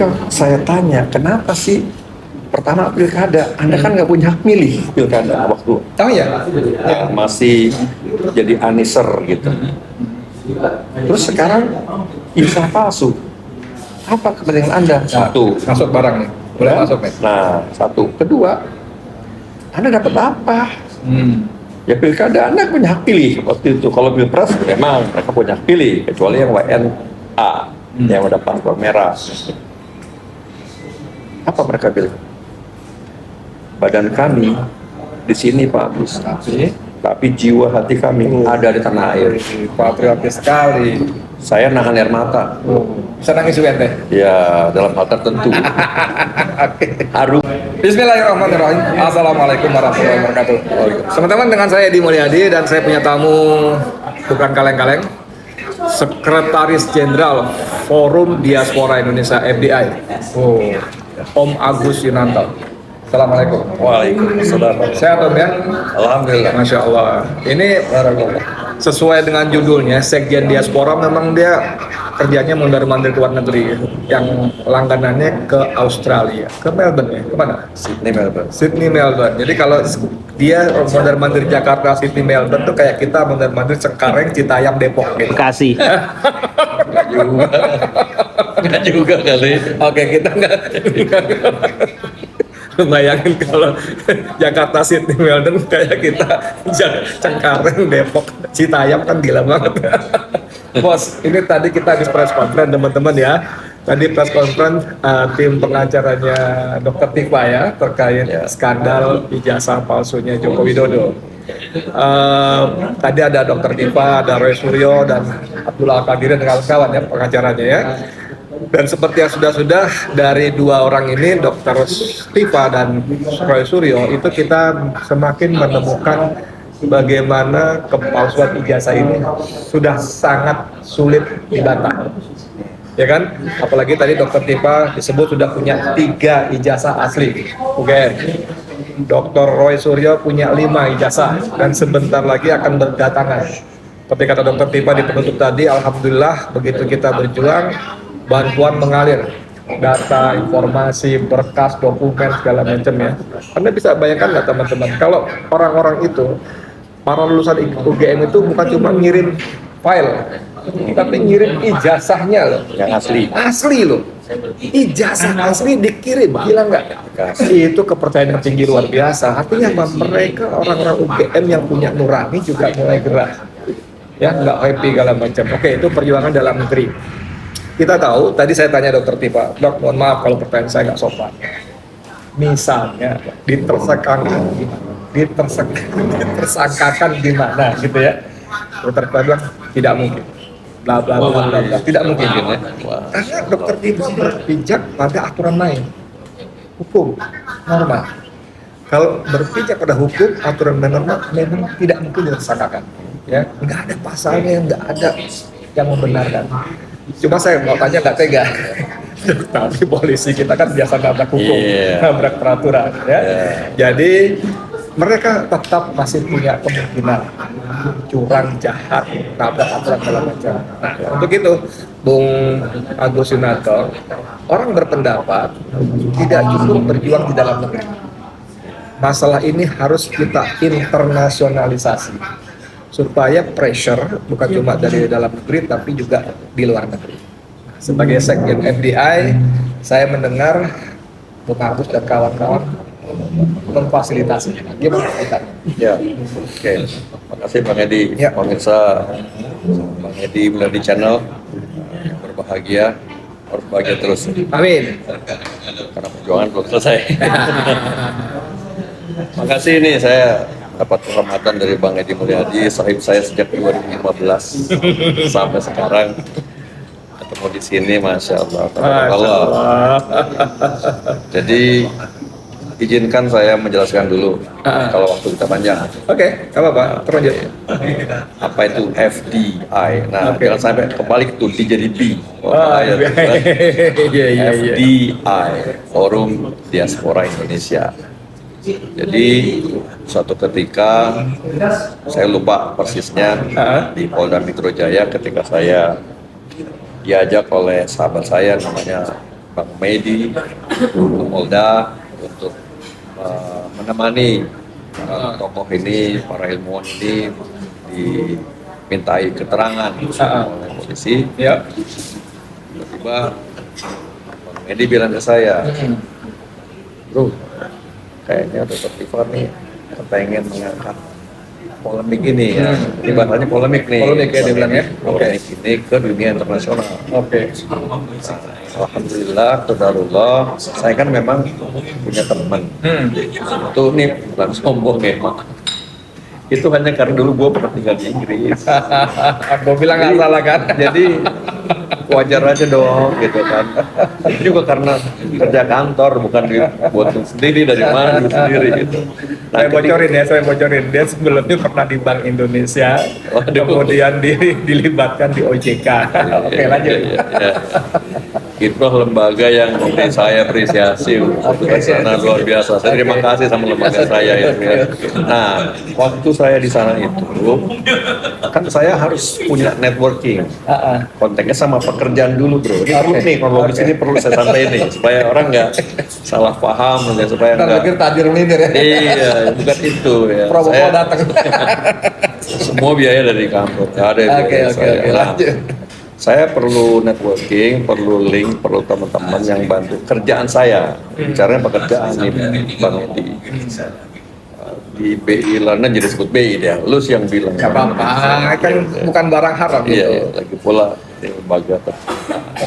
ketika saya tanya, kenapa sih pertama pilkada? Anda kan nggak punya hak milih pilkada waktu Oh iya. masih jadi aniser gitu. Terus sekarang ijazah palsu. Apa kepentingan Anda? Satu. Masuk barang nih. Boleh Ya? masuk nih. Nah, satu. Kedua, Anda dapat apa? Ya pilkada Anda punya hak pilih waktu itu. Kalau pilpres memang mereka punya hak pilih, kecuali yang WNA yang udah paspor merah. Apa mereka pilih? Badan kami di sini Pak Agus, tapi jiwa hati kami ada di tanah air. Patriotis sekali. Saya nahan air mata. Bisa nangis juga ente? Ya dalam hal tertentu. Harum. Bismillahirrahmanirrahim. Assalamualaikum warahmatullahi wabarakatuh. Teman-teman, dengan saya Edi Mulyadi dan saya punya tamu bukan kaleng-kaleng, Sekretaris Jenderal Forum Diaspora Indonesia FDI, Om Agus Yunanto. Assalamualaikum. Waalaikumsalam. Sehat Om ya? Alhamdulillah. Masya Allah. Ini sesuai dengan judulnya, Sekjen Diaspora memang dia kerjanya mondar-mandir ke luar negeri, yang langganannya ke Australia, ke Melbourne ya, kemana? Sydney, Melbourne. Sydney, Melbourne. Jadi kalau dia mondar-mandir Jakarta, Sydney, Melbourne tuh kayak kita mondar-mandir Cengkareng, Citayam, Depok gitu. Bekasi. Nggak juga kali. Oke, kita nggak bayangin kalau Jakarta, Sydney, Melbourne kayak kita Cengkareng, Depok, Citayam kan gila banget. Bos, ini tadi kita habis press conference teman-teman ya. Tadi press conference tim pengacaranya Dr. Tifa ya terkait skandal ijazah palsunya Joko Widodo. Tadi ada Dr. Tifa, ada Roy Suryo dan Abdullah Al-Qadiri dan kawan-kawan ya pengacaranya ya. Dan seperti yang sudah-sudah dari dua orang ini, Dr. Tifa dan Roy Suryo, itu kita semakin menemukan bagaimana kepalsuan ijazah ini sudah sangat sulit dibantah. Ya kan? Apalagi tadi Dr. Tifa disebut sudah punya 3 ijazah asli UGM. Dr. Roy Suryo punya 5 ijazah dan sebentar lagi akan berdatangan. Seperti kata Dr. Tifa di penutup tadi, alhamdulillah begitu kita berjuang, bantuan mengalir, data, informasi, berkas, dokumen, segala macam ya. Anda bisa bayangkan nggak teman-teman, kalau orang-orang itu, para lulusan UGM itu bukan cuma ngirim file, tapi ngirim ijazahnya loh. Yang asli. Asli loh. Ijazah asli dikirim, gila nggak? Itu kepercayaan yang tinggi luar biasa. Artinya apa? Mereka orang-orang UGM yang punya nurani juga mulai gerak. Ya, nggak happy segala macam. Oke, itu perjuangan dalam negeri. Kita tahu, tadi saya tanya Dr. Tifa, Dok, mohon maaf kalau pertanyaan saya nggak sopan. Misalnya, ditersangkakan di mana gitu ya. Dr. Tifa bilang, tidak mungkin. Bla bla bla bla bla. Tidak mungkin gitu ya. Karena Dr. Tifa berpijak pada aturan main. Hukum, norma. Kalau berpijak pada hukum, aturan dan norma memang tidak mungkin ditersangkakan. Ya, nggak ada pasalnya, nggak ada yang membenarkan. Cuma saya mau tanya nggak tega. Tapi polisi kita kan biasa nabrak hukum, nabrak peraturan ya. Jadi mereka tetap masih punya kemungkinan curang, jahat, nabrak aturan segala macam. Nah, untuk itu Bung Agus Yunanto, orang berpendapat tidak cukup berjuang di dalam negeri. Masalah ini harus kita internasionalisasi supaya pressure bukan cuma dari dalam negeri tapi juga di luar negeri. Sebagai Sekjen FDI, saya mendengar Bung Agus dan kawan-kawan memfasilitasi. Gimana kita? Ya, oke. Makasih Bang Edi. Ya. Pemirsa Bang Edi Mulyadi Channel berbahagia, harus bahagia terus. Amin. Karena perjuangan belum selesai. Makasih nih saya dapat penghormatan dari Bang Edi Mulyadi, sahib saya sejak 2015 sampai sekarang. Ketemu di sini, masya Allah. Jadi izinkan saya menjelaskan dulu kalau waktu kita panjang. Oke, apa Pak? Terlanjut. Apa itu FDI? Nah, jangan sampai kembali ke tuh jadi B. FDI, Forum Diaspora Indonesia. Jadi suatu ketika saya lupa persisnya di Polda Metro Jaya ketika saya diajak oleh sahabat saya namanya Bang Medi, untuk Polda, untuk menemani tokoh ini, para ilmuwan ini dimintai keterangan oleh polisi. Ya. Tiba-tiba Bang Medi bilang ke saya, bro, kayaknya Dr. Ivan nih pengen mengangkat polemik ini ya. Ini bahasanya polemik nih. Polemik ya dia bilang ya. Polemik ini ke dunia internasional. Oke. Alhamdulillah, qadarullah, saya kan memang punya teman. Itu nih bukan sombong ya, Mak. Itu hanya karena dulu gue pernah tinggal di Inggris. Gue bilang nggak salah kan? Jadi wajar aja dong gitu kan. Itu juga karena kerja kantor, bukan buat sendiri, dari mana sendiri gitu. Saya bocorin dia sebelumnya pernah di Bank Indonesia. Waduh. Kemudian dilibatkan di OJK. Oke, lanjut. Ya. Itu lembaga yang saya apresiasi untuk sana luar biasa. Saya terima kasih sama lembaga saya ya. Nah, waktu saya di sana itu kan saya harus punya networking. Konteksnya sama pekerjaan dulu, bro. Ini perlu nih, kronologis ini perlu saya sampaikan nih supaya orang nggak salah paham ya, supaya Kita nggak. pikir tajir leader ya. Iya, bukan itu ya. Protokol datang. Semua biaya dari kantor. Nggak ada yang Oke, biaya saya. Nah, lanjut. saya perlu networking, perlu link, perlu teman-teman yang bantu kerjaan saya. Bicaranya pekerjaan nih, Bang Edi. Di BI London jadi sebut BI dia. Lu sih yang bilang. Gak apa-apa, kan bukan barang haram Iya, gitu. lagi pula ini lembaga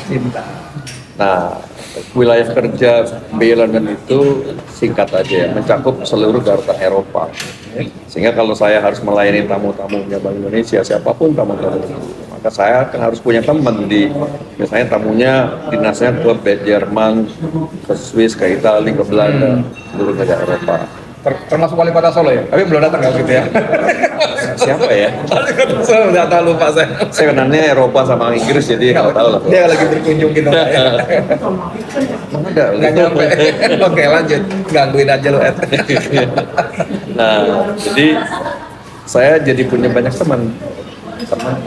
Cinta. Nah, wilayah kerja BI London itu singkat aja ya, mencakup seluruh daratan Eropa. Sehingga kalau saya harus melayani tamu-tamunya Bank Indonesia, siapapun tamu-tamu itu, maka saya kan harus punya teman di, misalnya tamunya dinasnya ke Jerman, ke Swiss, ke Italia, ke Belanda, seluruh negara Eropa. Termasuk wali kota Solo ya? Tapi belum datang kalau gitu ya? Siapa ya? Saya udah tahu, lupa saya. Saya kenalnya Eropa sama Inggris, jadi nggak tahu lah. Dia lagi berkunjung gitu ya. Mana ada? Nggak nyampe. Oke, lanjut. Gangguin aja lu, Ed. Nah, jadi saya jadi punya banyak teman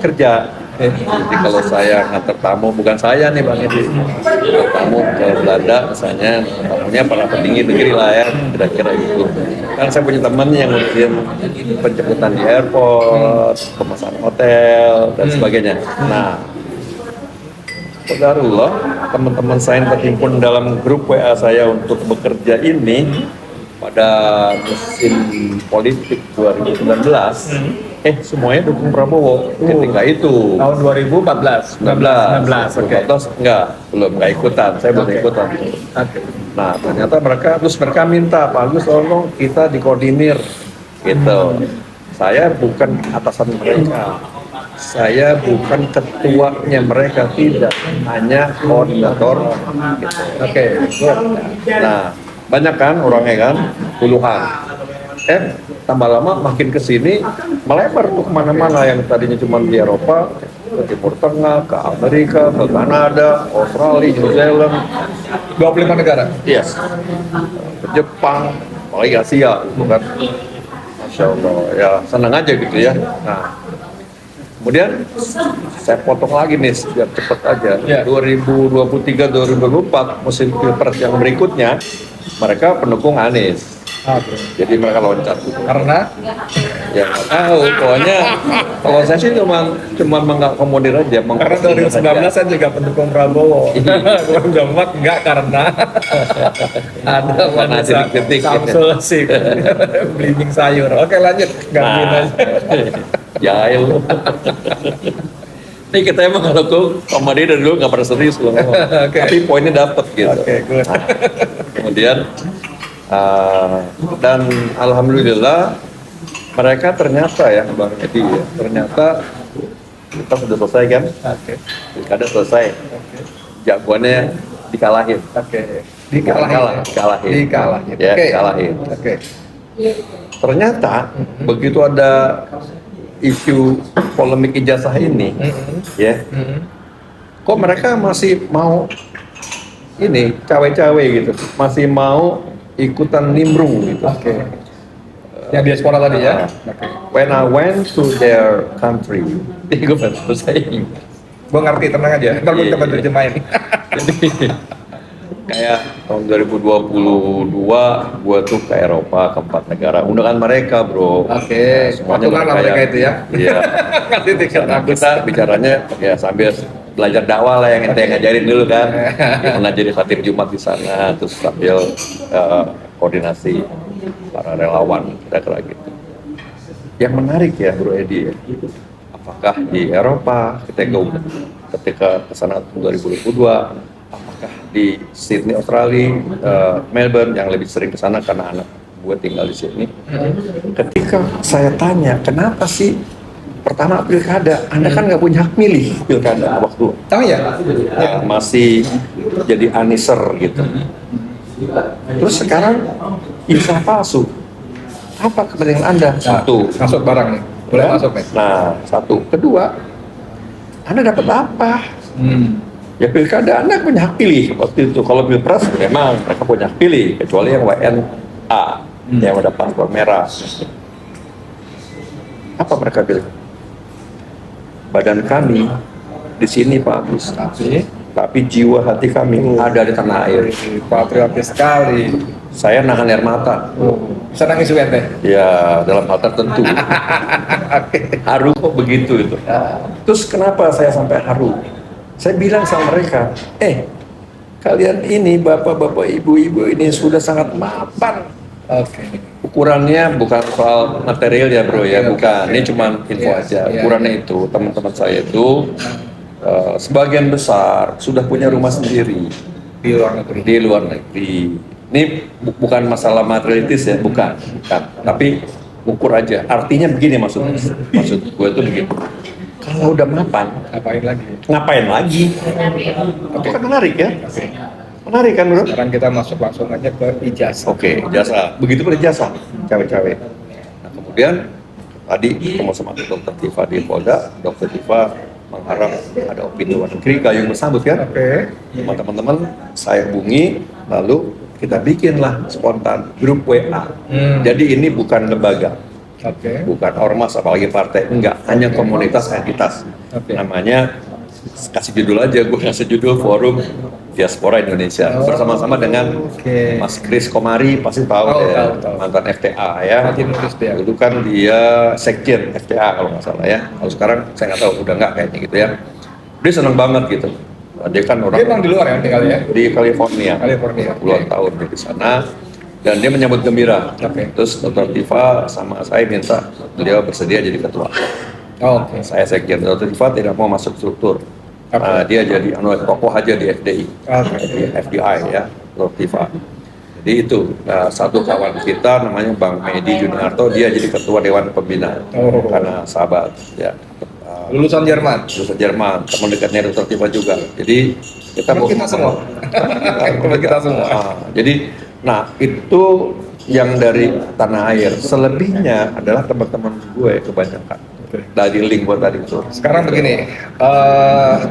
kerja. Jadi kalau saya ngantar tamu, bukan saya nih Bang Edi, tamu ke Belanda misalnya, tamunya para petinggi negeri lah ya, kira-kira gitu. Kan saya punya teman yang ngurusin penjemputan di airport, pemesanan hotel dan sebagainya. Nah, qadarullah, teman-teman saya yang terhimpun dalam grup WA saya untuk bekerja ini pada musim politik 2019, semuanya dukung Prabowo. Ketika itu Tahun 2014. 19, Oke. 14 belum ikutan, saya belum Oke. ikutan. Oke. Nah, ternyata mereka minta, Pak Agus tolong kita dikoordinir gitu. Saya bukan atasan mereka, saya bukan ketuanya mereka, tidak, hanya koordinator gitu. Oke. Nah, banyak kan orangnya kan, puluhan. Tambah lama makin kesini melebar tuh kemana-mana, yang tadinya cuma di Eropa, ke Timur Tengah, ke Amerika, ke Kanada, Australia, New Zealand, 25 negara. yes, ke Jepang, apalagi Asia, gitu kan. Masya Allah, ya senang aja gitu ya. Nah, kemudian saya potong lagi nih biar cepet aja. Ya. 2023-2024 musim pilpres yang berikutnya, mereka pendukung Anies. Oke. Jadi mereka loncat gitu. Karena Ya nggak tahu, pokoknya kalau saya sih cuma mengakomodir aja. karena 2019 saya juga pendukung Prabowo. 2024 enggak karena ada Karena wanita titik-titik. Samsul sih belimbing sayur. Oke, lanjut. Gangguin Nah, aja. jahil. Ini kita emang kalau tuh komedi dari dulu nggak pernah serius loh. Oke. Tapi poinnya dapet gitu. Oke, good. Nah, kemudian dan alhamdulillah mereka ternyata ya Bang Edi ya, ternyata kita sudah selesai kan, Oke. pilkada selesai, jagoannya dikalahin. Oke. Dikalahin. Dikalahin. Ya, Oke. dikalahin. Oke. Ternyata begitu ada isu polemik ijazah ini, ya, kok mereka masih mau ini cawe-cawe gitu, masih mau ikutan nimbrung gitu. Oke. Yang diaspora tadi ya. Oke. When I went to their country, gue bahasa Inggris. Gue ngerti, tenang aja. Ntar gue Iya, coba iya. terjemahin. Jadi Kayak tahun 2022 gua tuh ke Eropa ke 4 negara undangan mereka bro. Oke, Semuanya patungan sama mereka itu ya. Iya. Ngasih tiket Karena bagus. kita bicaranya ya sambil belajar dakwah lah yang ente ngajarin dulu kan. Gimana jadi khatib Jumat di sana, terus sambil koordinasi para relawan kira-kira gitu. Yang menarik ya Bro Edi, apakah di Eropa ketika ke sana tahun 2022, apakah di Sydney Australia, Melbourne yang lebih sering ke sana karena anak gue tinggal di sini. Ketika saya tanya, kenapa sih pertama pilkada, Anda kan nggak punya hak milih pilkada waktu Tahu ya? masih jadi aniser gitu. Terus sekarang insaf palsu. Apa kepentingan Anda? Satu. Masuk barang nih. Boleh Ya. masuk nih. Nah, satu. Kedua, Anda dapat apa? Ya pilkada Anda punya hak pilih waktu itu. Kalau pilpres memang mereka punya hak pilih, kecuali yang WNA yang udah paspor merah. Apa mereka pilih? Badan kami di sini Pak Agus, tapi jiwa hati kami ada di tanah air. Patriotis sekali. Saya nahan air mata. Bisa nangis juga teh. Ya dalam hal tertentu. Haru kok begitu itu. Terus kenapa saya sampai haru? Saya bilang sama mereka, kalian ini bapak-bapak ibu-ibu ini sudah sangat mapan. Oke. Ukurannya bukan soal material ya bro ya, bukan. Ini cuma info aja. Iya. Ukurannya itu teman-teman saya itu sebagian besar sudah punya rumah sendiri Di luar negeri. di luar negeri. Ini bukan masalah materialitis ya, bukan. Tapi ukur aja. Artinya begini maksud gue itu begini. Kalau udah mapan, Ngapain lagi? ngapain lagi? Itu kan menarik ya. Menarik kan bro? Sekarang kita masuk langsung aja ke ijazah. Oke, jasa. Begitu pula jasa, cawe-cawe. Nah, kemudian tadi ketemu sama Dr. Tifa di Polda, Dr. Tifa mengharap ada opini luar negeri, gayung bersambut kan? Oke. Sama teman-teman saya hubungi, lalu kita bikinlah spontan grup WA. Jadi ini bukan lembaga, Oke. bukan ormas apalagi partai, enggak, hanya komunitas entitas. Oke. Namanya kasih judul aja, gue kasih judul Forum Diaspora Indonesia bersama-sama dengan Oke. Mas Kris Komari, pasti tahu Tahu, ya, tahu. mantan FTA ya. Rajin nulis dia. Dulu kan dia sekjen FTA kalau nggak salah ya. Kalau sekarang saya nggak tahu, udah nggak kayaknya gitu ya. Dia seneng banget gitu. Dia kan orang Dia emang di luar ya tinggal ya? di California, California. puluhan tahun di sana, dan dia menyambut gembira. Oke. Terus Dr. Tifa sama saya minta beliau bersedia jadi ketua. Oke. Saya sekjen, Dr. Tifa tidak mau masuk struktur. Oke. Dia jadi tokoh aja di FDI, Oke. di FDI ya, Dr. Tifa. Jadi itu satu kawan kita namanya Bang Medi Juniarto, dia jadi ketua Dewan Pembina karena sahabat ya. Lulusan Jerman. Lulusan Jerman, teman dekatnya Dr. Tifa juga. Jadi kita Teman kita semua. Teman kita semua. Jadi, nah itu yang dari tanah air. Selebihnya adalah teman-teman gue kebanyakan. Dari link buat tadi itu. Sekarang begini,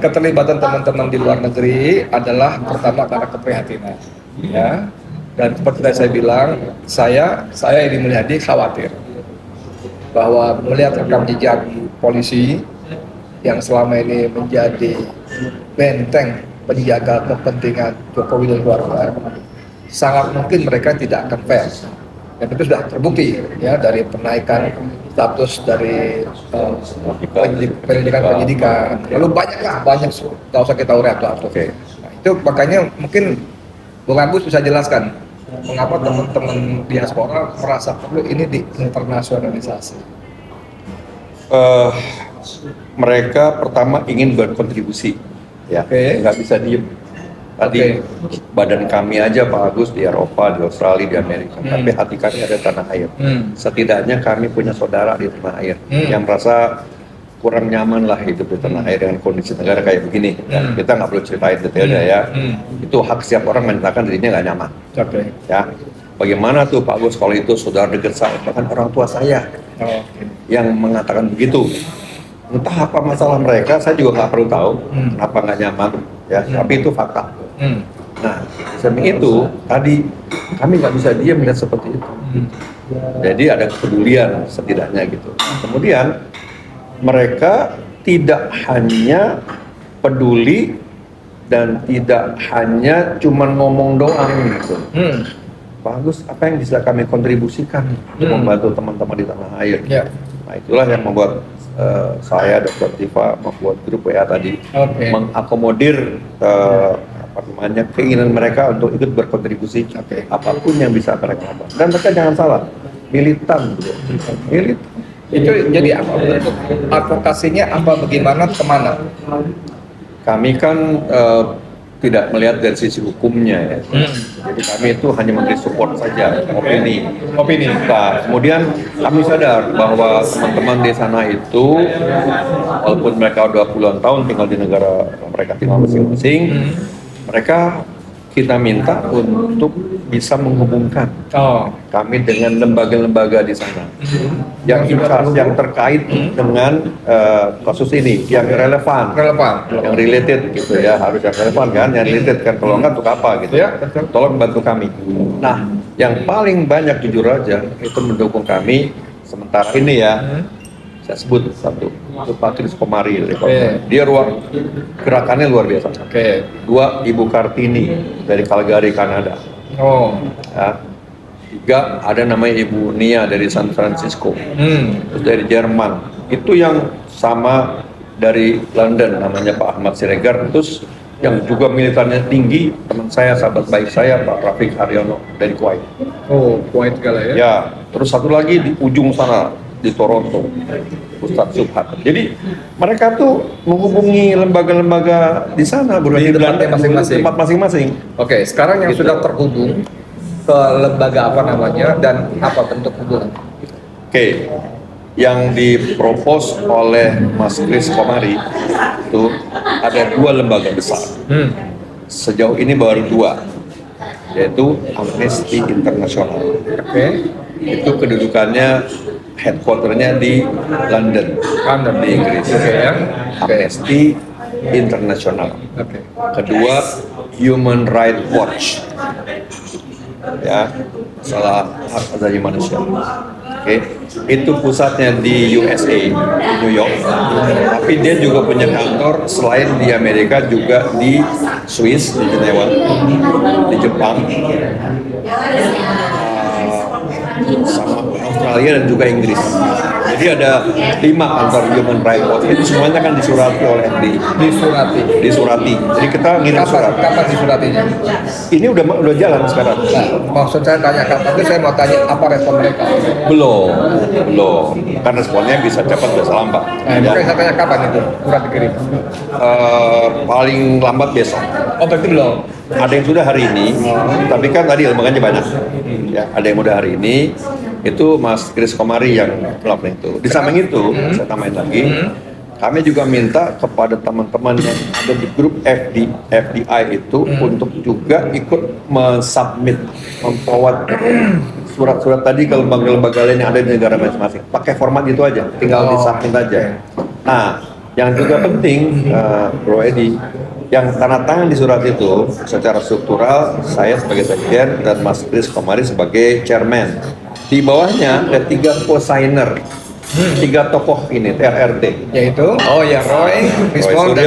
keterlibatan teman-teman di luar negeri adalah pertama karena keprihatinan, ya. Dan seperti tadi saya bilang, saya ini Mulyadi khawatir bahwa melihat rekam jejak polisi yang selama ini menjadi benteng penjaga kepentingan Jokowi dan keluarga, sangat mungkin mereka tidak akan fair. Dan itu sudah terbukti ya dari penaikan status dari penyidikan, lalu banyak nggak usah kita uraikan tuh. Oke. Nah, itu makanya mungkin Bung Agus bisa jelaskan mengapa teman-teman diaspora merasa perlu ini diinternasionalisasi. Mereka pertama ingin berkontribusi, ya, Oke. nggak bisa diem. Tadi badan kami aja Pak Agus di Eropa, di Australia, di Amerika, tapi hati kami ada tanah air. Setidaknya kami punya saudara di tanah air yang merasa kurang nyaman lah hidup di tanah air dengan kondisi negara kayak begini. Kita nggak perlu ceritain detailnya ya. Itu hak setiap orang menyatakan dirinya nggak nyaman. Oke. Ya, bagaimana tuh Pak Agus kalau itu saudara dekat saya, bahkan orang tua saya yang mengatakan begitu. Entah apa masalah mereka, saya juga nggak perlu tahu kenapa nggak nyaman. Ya, tapi itu fakta. Nah, samping itu tadi kami nggak bisa diam melihat seperti itu. Jadi ada kepedulian setidaknya gitu. Kemudian mereka tidak hanya peduli dan tidak hanya cuman ngomong doang gitu. Bagus, apa yang bisa kami kontribusikan untuk membantu teman-teman di tanah air. Ya. Nah itulah yang membuat saya, Dr. Tifa, membuat grup WA tadi mengakomodir keinginan mereka untuk ikut berkontribusi apapun yang bisa mereka lakukan. Dan mereka jangan salah, militan, bro. Militan. Itu jadi apa bentuk advokasinya, apa, bagaimana, kemana? Kami kan tidak melihat dari sisi hukumnya ya. Jadi kami itu hanya memberi support saja, opini. Nah, kemudian kami sadar bahwa teman-teman di sana itu, walaupun mereka udah puluhan tahun tinggal di negara mereka tinggal masing-masing, mereka kita minta untuk bisa menghubungkan kami dengan lembaga-lembaga di sana yang terkait dengan kasus ini, yang relevan, yang related gitu ya, harus yang relevan kan, yang related kan, kalau enggak untuk apa gitu ya, tolong bantu kami. Nah, yang paling banyak jujur aja itu mendukung kami sementara ini ya, saya sebut satu, itu Pak Kris Komari, dia gerakannya luar biasa. Dua, Ibu Kartini dari Calgary, Kanada. Ya. Tiga, ada namanya Ibu Nia dari San Francisco, terus dari Jerman. Itu yang sama dari London, namanya Pak Ahmad Siregar. Terus yang juga militannya tinggi, teman saya, sahabat baik saya, Pak Rafiq Haryono dari Kuwait. Kuwait kala ya? Ya, terus satu lagi di ujung sana, di Toronto, Ustadz Subhat. Jadi mereka tuh menghubungi lembaga-lembaga di sana, di tempat masing-masing. Oke, sekarang yang sudah terhubung ke lembaga apa namanya dan apa bentuk hubungan? Oke, yang dipropos oleh Mas Kris Komari itu ada dua lembaga besar. Sejauh ini baru dua, yaitu Amnesty International. Itu kedudukannya, headquarternya di London, di Inggris. Amnesty International. Kedua, Human Rights Watch, ya, masalah hak asasi manusia. Itu pusatnya di USA, di New York. Tapi dia juga punya kantor selain di Amerika juga di Swiss, di Jenewa, di Jepang, sama Australia dan juga Inggris. Jadi ada 5 kantor Human Rights Watch. Itu semuanya kan disurati oleh disurati. Jadi kita ngirim surat. Kapan disuratinya? Ini udah jalan sekarang. Nah, maksud saya tanya kapan itu, saya mau tanya apa respon mereka? Belum. Kan responnya bisa cepat, bisa lambat. Makanya saya tanya kapan itu surat dikirim? Paling lambat besok. Berarti belum. Ada yang sudah hari ini, tapi kan tadi lembaganya banyak. Ya, ada yang udah hari ini. Itu Mas Kris Komari yang melakukan itu. Di samping itu, saya tambahin lagi, kami juga minta kepada teman-teman yang ada di grup FDI itu untuk juga ikut mensubmit, memforward surat-surat tadi ke lembaga-lembaga lain yang ada di negara masing-masing. Pakai format itu aja, tinggal disubmit aja. Nah, yang juga penting, Bro Edi, yang tanda tangan di surat itu secara struktural saya sebagai sekjen dan Mas Kris Komari sebagai chairman. Di bawahnya ada 3 co-signer, 3 tokoh ini RRT, yaitu Roy, Rismond,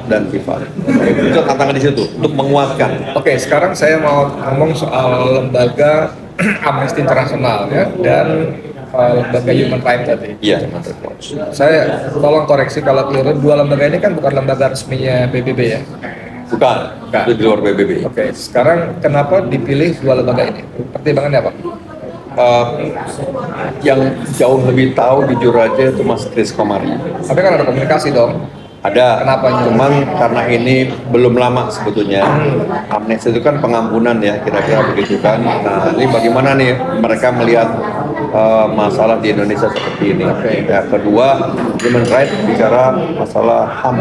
dan Tifa. Itu tantangan di situ untuk menguatkan. Oke, sekarang saya mau ngomong soal lembaga Amnesty International ya, dan lembaga Human Rights tadi. Iya. Saya tolong koreksi kalau keliru, dua lembaga ini kan bukan lembaga resminya PBB ya? Bukan. Itu di luar PBB. Oke, sekarang kenapa dipilih dua lembaga ini? Pertimbangannya apa? Yang jauh lebih tahu jujur aja itu Mas Kris Komari. Tapi kan ada komunikasi dong. Ada. Kenapa? Cuman karena ini belum lama sebetulnya. Amnesty itu kan pengampunan ya, kira-kira begitu kan. Nah, ini bagaimana nih mereka melihat masalah di Indonesia seperti ini. Ya, kedua, human rights bicara masalah HAM.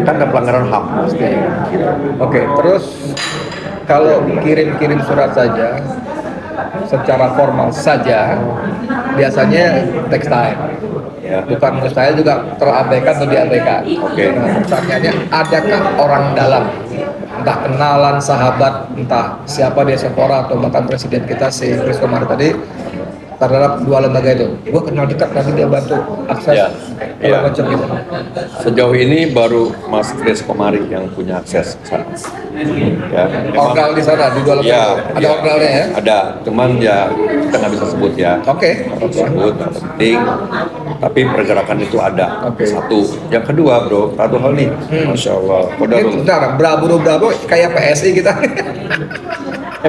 Kan ada pelanggaran HAM. Oke, terus kalau kirim-kirim surat saja, secara formal saja, biasanya text time. Ya. Bukan mustahil juga terabaikan atau diabaikan. Nah, pertanyaannya, adakah orang dalam, entah kenalan, sahabat, entah siapa di Sephora atau bahkan presiden kita si Kris Komari tadi, terhadap dua lembaga itu. Gua kenal dekat, nanti dia bantu akses Ya, segala ya. macam gitu. Sejauh ini baru Mas Kris Komari yang punya akses ke sana. Ya, memang- Orgal di sana di dua lembaga. Ya, Ada ya. orgalnya ya. Ada, cuman ya kita nggak bisa sebut ya. Oke. Nggak bisa sebut, nggak penting. Tapi pergerakan itu ada. Oke. Satu. Yang kedua, bro, satu hal nih. Masya Allah. Ini Qadarullah. bentar, Brabo kayak PSI kita.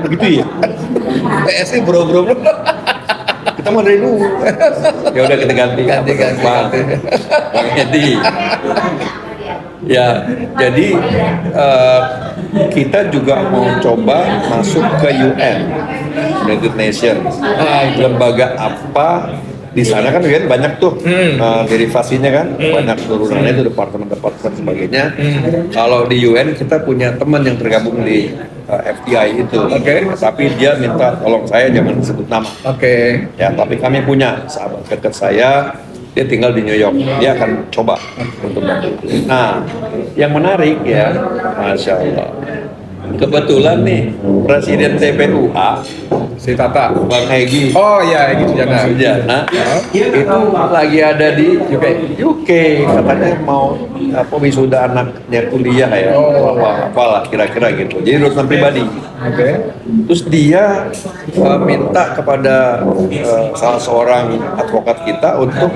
Begitu ya. PSI bro. Kita mau dari dulu. Ya udah kita ganti. Ganti. Bang Edi. Ya, jadi kita juga mau coba masuk ke UN, United Nation. Lembaga apa di sana kan banyak tuh derivasinya kan, banyak turunannya itu departemen-departemen sebagainya. Kalau di UN kita punya teman yang tergabung di FDI itu, tapi dia minta tolong saya jangan sebut nama. Oke. Ya, tapi kami punya sahabat dekat saya, dia tinggal di New York. Dia akan coba untuk bantu. Nah, yang menarik ya, Masya Allah. Kebetulan nih, Presiden TPUA, Si Tata. Bang Egy Oh iya, gitu jangan. Sujana, itu lagi ada di UK. Katanya mau wisuda anaknya kuliah ya, apalah kira-kira gitu. Jadi urusan pribadi. Oke. Terus dia minta kepada salah seorang advokat kita untuk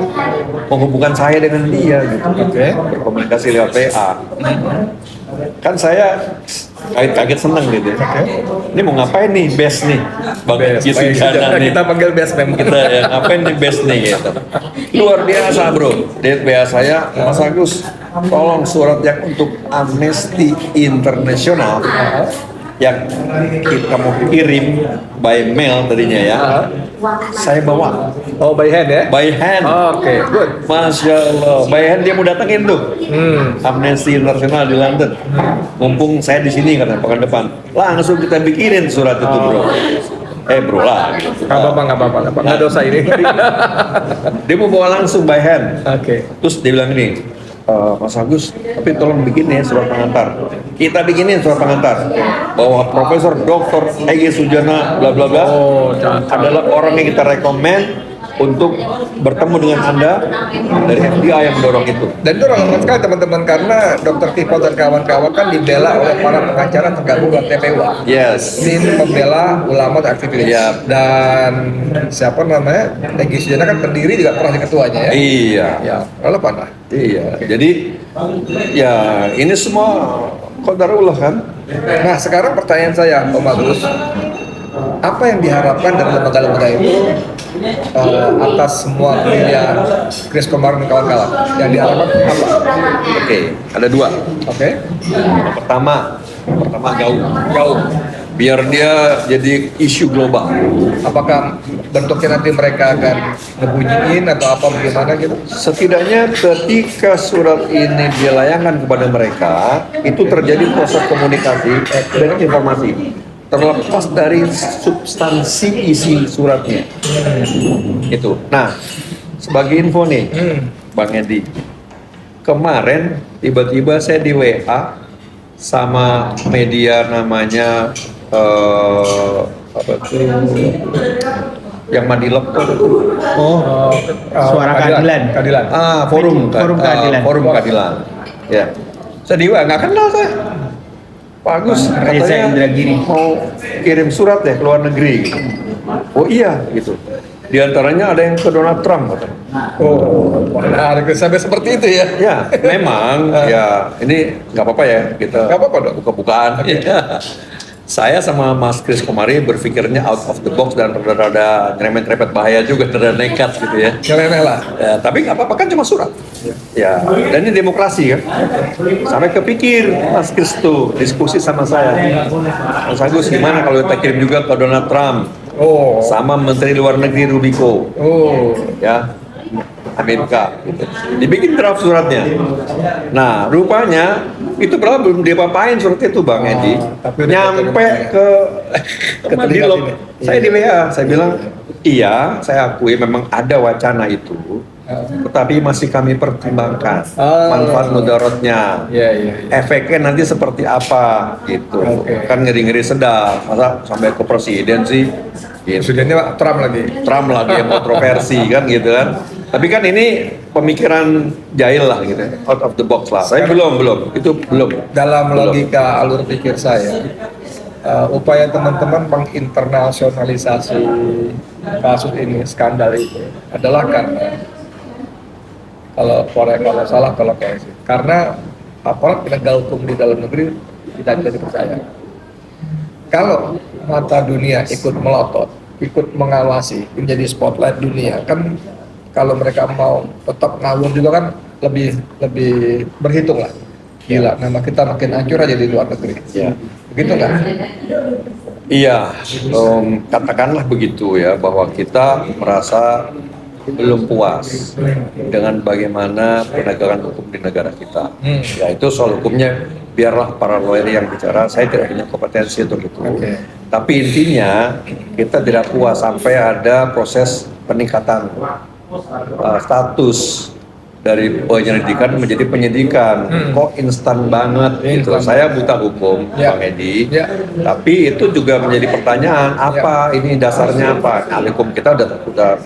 menghubungkan saya dengan dia gitu. Berkomunikasi lewat PA. Kan saya kaget seneng gitu. Ini mau ngapain nih best nih, Bang Egy Sujana nih. Kita panggil best memang. Kita ya ngapain nih best nih gitu. Luar biasa bro. Dia WA saya, Mas Agus, tolong surat yang untuk Amnesty International yang kita mau kirim by mail tadinya ya, saya bawa Oh, by hand ya? by hand. Oke, good. Masya Allah, by hand dia mau datengin tuh Amnesty International di London. Mumpung saya di sini karena pekan depan, langsung kita bikinin surat itu bro. Bro lah. Gitu. Nggak apa-apa. Nggak dosa ini. Dia mau bawa langsung by hand. Oke. Terus dia bilang ini, Mas Agus, tapi tolong bikin ya surat pengantar. Kita bikinin surat pengantar bahwa Profesor Dr. Egy Sujana bla bla bla adalah orang yang kita rekomend untuk bertemu dengan Anda dari FDI yang mendorong itu. Dan itu relevan sekali teman-teman karena Dr. Tipo dan kawan-kawan kan dibela oleh para pengacara tergabung dalam TPUA. Yes. Ini membela ulama dan aktivis. Iya. Dan siapa namanya? Egy Sujana kan pendiri juga pernah jadi ketuanya ya. Iya. Ya, relevan lah. Iya. Jadi ya ini semua qadarullah kan. Nah, sekarang pertanyaan saya, Om Agus, apa yang diharapkan dari lembaga-lembaga itu atas semua karya Kris Komar dan kawan-kawan? Yang diharapkan apa? Oke, ada dua. Oke. Pertama gaul. Biar dia jadi isu global. Apakah bentuknya nanti mereka akan ngebunyiin atau apa bagaimana gitu? Setidaknya ketika surat ini dilayangkan kepada mereka, itu terjadi proses komunikasi dan informasi terlepas dari substansi isi suratnya. Itu. Nah, sebagai info nih, Bang Edi, kemarin tiba-tiba saya di WA sama media namanya apa tuh yang Madilog tuh. Suara Keadilan. Forum Keadilan. Forum Keadilan. Ya. Saya di WA nggak kenal saya. Pak Agus Reza katanya Indragiri mau kirim surat ya ke luar negeri. Gitu. Oh iya gitu. Di antaranya ada yang ke Donald Trump katanya. Oh, menarik sampai seperti itu ya? Ya, memang ya ini nggak apa-apa ya kita. Nggak apa-apa dong. Buka-bukaan. Ya. Saya sama Mas Kris Komari berpikirnya out of the box dan rada-rada nyerempet-nyerempet bahaya juga, rada nekat gitu ya. Nyeleneh lah. Ya, tapi nggak apa-apa kan cuma surat. Ya, dan ini demokrasi kan. Sampai kepikir Mas Kris tuh diskusi sama saya. Mas Agus gimana kalau kita kirim juga ke Donald Trump? Oh. Sama Menteri Luar Negeri Rubiko. Oh. Ya, Amerika. Gitu. Dibikin draft suratnya. Nah, rupanya itu belum diapa-apain suratnya itu Bang Edi. Tapi Nyampe ke Madilog. Saya di WA, saya bilang, iya, saya akui memang ada wacana itu. tetapi masih kami pertimbangkan Oh. manfaat mudaratnya. Iya. Efeknya nanti seperti apa gitu. Oke. Kan ngeri-ngeri sedap, masa sampai ke presiden sih gitu. Presidennya Pak Trump lagi. Trump lagi yang kontroversi kan gitu kan. Tapi kan ini pemikiran jahil lah gitu, out of the box lah. Saya belum, itu belum. Dalam Belum. logika alur pikir saya, upaya teman-teman menginternasionalisasi kasus ini, skandal ini adalah karena kalau salah kalau kayak sih, karena aparat penegak hukum di dalam negeri tidak bisa dipercaya. Kalau mata dunia ikut melotot, ikut mengawasi, menjadi spotlight dunia, kan kalau mereka mau tetap ngawur juga kan lebih berhitung lah. Gila, nama kita makin hancur aja di luar negeri. Ya. Begitu nggak? Iya, katakanlah begitu ya, bahwa kita merasa belum puas dengan bagaimana penegakan hukum di negara kita. Ya itu soal hukumnya biarlah para lawyer yang bicara, saya tidak punya kompetensi untuk itu. Oke. Tapi intinya kita tidak puas sampai ada proses peningkatan status dari penyelidikan menjadi penyidikan. Kok instan banget gitu. Instan. Saya buta hukum, Ya. Bang Edi. Ya. Tapi itu juga menjadi pertanyaan, apa ini dasarnya apa? Ahli hukum kita udah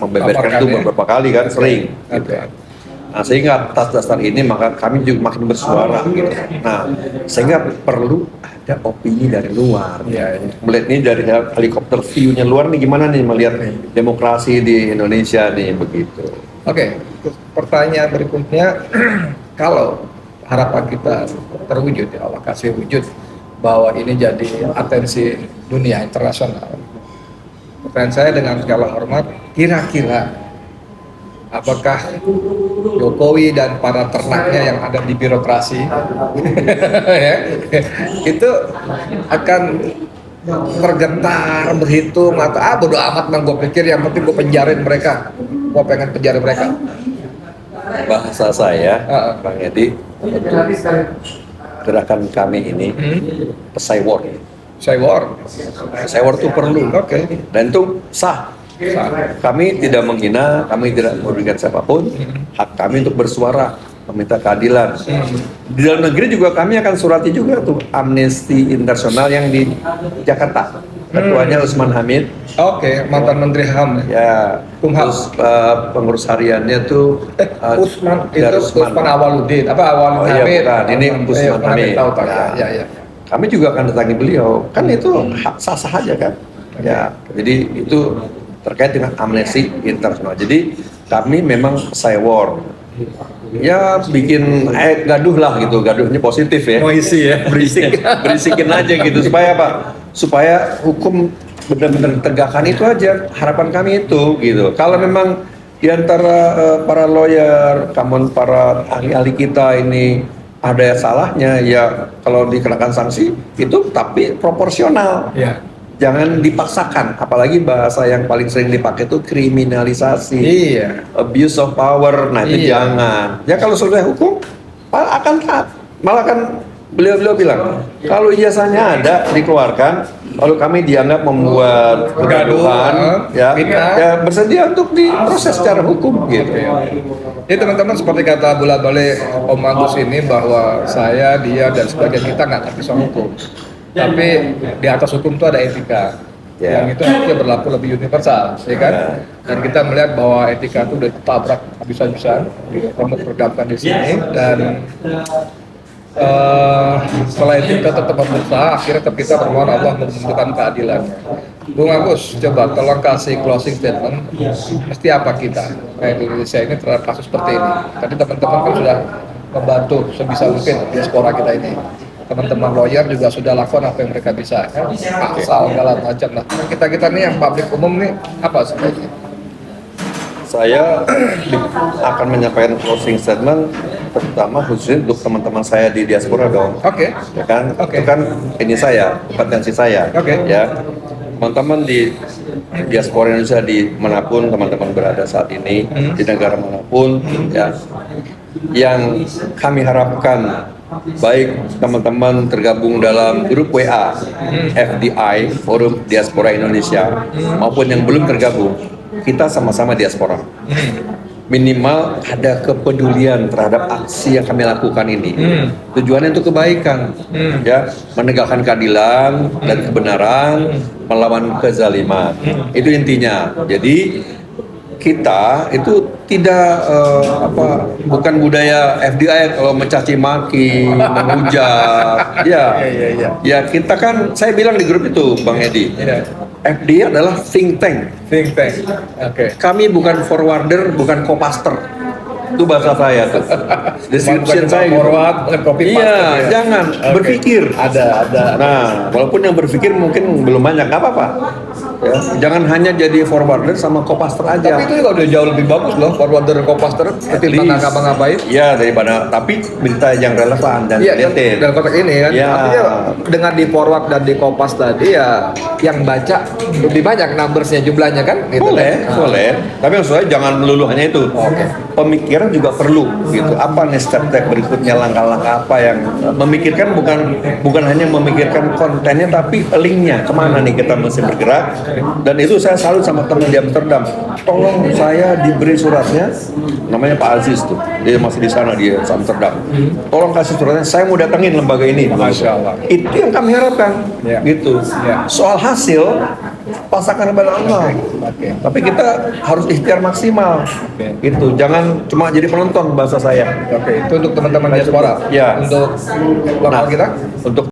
membeberkan Paparkan itu ya. beberapa kali kan, sering. Gitu. Oke. Nah, sehingga atas dasar ini maka kami juga makin bersuara gitu. Nah, sehingga perlu ada opini dari luar. Iya. Melihat ini dari helikopter view-nya luar nih, gimana nih melihat demokrasi di Indonesia nih begitu. Oke, pertanyaan berikutnya, kalau harapan kita terwujud, ya Allah kasih wujud bahwa ini jadi atensi dunia internasional. Pertanyaan saya dengan segala hormat, kira-kira apakah Jokowi dan para ternaknya yang ada di birokrasi ya, itu akan tergentar, berhitung atau bodo amat bang, gue pikir yang penting gue penjarain mereka, gue pengen penjara mereka. Bahasa saya, Bang Edi, gerakan kami ini pesai war. Saya war. Pesai war itu perlu, Oke. dan itu sah. Kami tidak menghina, kami tidak merugikan siapapun. Hak kami untuk bersuara, meminta keadilan. Di dalam negeri juga kami akan surati juga tuh Amnesty Internasional yang di Jakarta. Ketuanya Usman Hamid. Oke, mantan Menteri HAM. Ya, Kumham. terus pengurus hariannya tuh Usman itu dari Usman Awaludin, apa Oh iya, Hamid? bukan. Ini Usman Hamid. Tahu tak? Ya. Ya. Kami juga akan datangi beliau. Kan itu hak sah-sah aja kan. Ya, jadi itu terkait dengan Amnesty Internasional. Jadi kami memang pesai war. Ya bikin gaduh lah gitu, gaduhnya positif ya. Noisy ya. Berisikin aja gitu supaya apa? Supaya hukum benar-benar ditegakkan, itu aja harapan kami itu gitu. Kalau memang di antara para lawyer, para ahli-ahli kita ini ada salahnya, ya kalau dikenakan sanksi itu tapi proporsional. Ya. Jangan dipaksakan, apalagi bahasa yang paling sering dipakai itu kriminalisasi, Iya. abuse of power. Nah itu Iya. jangan. Ya kalau selesai hukum akan taat. Malah kan beliau bilang kalau ijazahnya ada dikeluarkan, lalu kami dianggap membuat kegaduhan, ya bersedia untuk diproses secara hukum gitu. Jadi teman-teman, seperti kata bola-balik Om Agus ini, bahwa saya, dia, dan sebagian kita nggak ngerti soal hukum. Tapi di atas hukum itu ada etika, Ya. yang itu harusnya berlaku lebih universal, ya kan? Dan kita melihat bahwa etika itu udah ditabrak habis-habisan, diperdampkan di sini, dan setelah itu kita tetap berusaha, akhirnya tetap kita bermohon Allah menentukan keadilannya. Bung Agus, coba tolong kasih closing statement, mesti apa kita di Indonesia ini terhadap kasus seperti ini. Tadi teman-teman kan sudah membantu sebisa mungkin diaspora kita ini. Teman-teman lawyer juga sudah lakukan apa yang mereka bisa, kan? Pasal segala macam. Nah, kita nih yang publik umum nih apa sebenarnya? Saya akan menyampaikan closing statement terutama khususnya untuk teman-teman saya di diaspora dong. Oke. Ya kan? Oke. Itu kan ini saya, kompetensi saya. Oke. Ya. Teman-teman di diaspora Indonesia di manapun teman-teman berada saat ini, di negara manapun, ya. Yang kami harapkan baik teman-teman tergabung dalam grup WA FDI, Forum Diaspora Indonesia, maupun yang belum tergabung, kita sama-sama diaspora. minimal ada kepedulian terhadap aksi yang kami lakukan ini. Tujuannya untuk kebaikan, ya, menegakkan keadilan dan kebenaran, melawan kezaliman. Itu intinya. Jadi kita itu tidak bukan budaya FDI kalau mencaci maki, menghujat. Ya kita kan, saya bilang di grup itu, Bang Edi. FDI adalah think tank. Think tank. Oke. Kami bukan forwarder, bukan co-paster. Itu bahasa saya tuh. Description saya gitu. Forward, bukan copy paste. Iya, jangan berpikir. Ada. Nah, walaupun yang berpikir mungkin belum banyak, nggak apa-apa. Ya, jangan hanya jadi forwarder sama co-paster aja. Tapi itu juga udah jauh lebih bagus loh, forwarder dan co-paster ketimbang nggak ngapa-ngapain. Iya, daripada, tapi berita yang relevan dan Iya, related. dalam konteks ini kan. Ya. Artinya dengan di forward dan di kopas tadi ya yang baca lebih banyak numbersnya, jumlahnya kan? Gitu Boleh, kan? boleh. Tapi maksud saya jangan melulu hanya itu. Pemikiran juga perlu gitu. Apa nih step-step berikutnya, langkah-langkah apa yang memikirkan, bukan hanya memikirkan kontennya tapi linknya kemana nih kita mesti bergerak. Dan itu saya salut sama teman di Amsterdam. Tolong saya diberi suratnya, namanya Pak Aziz tuh. Dia masih di sana, di Amsterdam. Tolong kasih suratnya, saya mau datengin lembaga ini. Masya Allah. Itu yang kami harapkan. Ya. Gitu. Ya. Soal hasil pasangkan kepada Allah. Oke. Tapi kita harus ikhtiar maksimal. Oke. Gitu. Jangan cuma jadi penonton bahasa saya. Oke, itu untuk teman-teman diaspora. Ya. Untuk lokal kita. Untuk